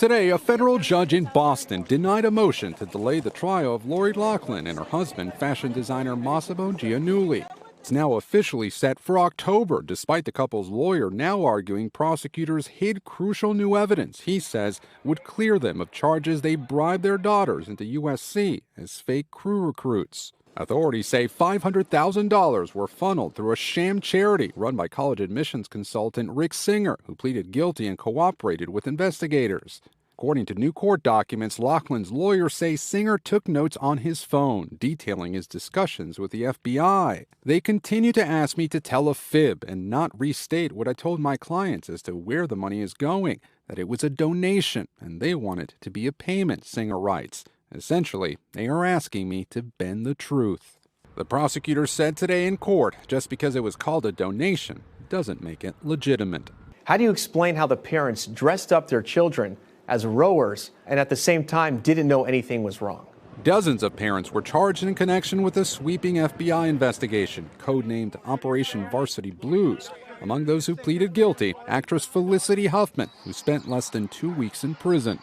Today, a federal judge in Boston denied a motion to delay the trial of Lori Loughlin and her husband, fashion designer Mossimo Giannulli. It's now officially set for October, despite the couple's lawyer now arguing prosecutors hid crucial new evidence he says would clear them of charges they bribed their daughters into USC as fake crew recruits. Authorities say $500,000 were funneled through a sham charity run by college admissions consultant Rick Singer, who pleaded guilty and cooperated with investigators. According to new court documents, Loughlin's lawyers say Singer took notes on his phone, detailing his discussions with the FBI. They continue to ask me to tell a fib and not restate what I told my clients as to where the money is going, that it was a donation, and they want it to be a payment, Singer writes. Essentially, they are asking me to bend the truth. The prosecutor said today in court, just because it was called a donation doesn't make it legitimate. How do you explain how the parents dressed up their children as rowers and at the same time didn't know anything was wrong? Dozens of parents were charged in connection with a sweeping FBI investigation, codenamed Operation Varsity Blues. Among those who pleaded guilty, actress Felicity Huffman, who spent less than 2 weeks in prison.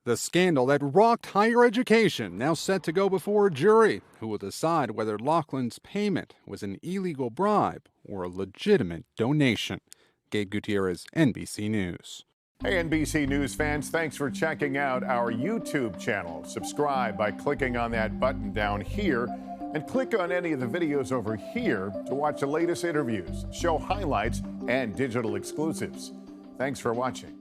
The scandal that rocked higher education now set to go before a jury, who will decide whether Loughlin's payment was an illegal bribe or a legitimate donation. Gabe Gutierrez, NBC News. Hey, NBC News fans, thanks for checking out our YouTube channel. Subscribe by clicking on that button down here and click on any of the videos over here to watch the latest interviews, show highlights, and digital exclusives. Thanks for watching.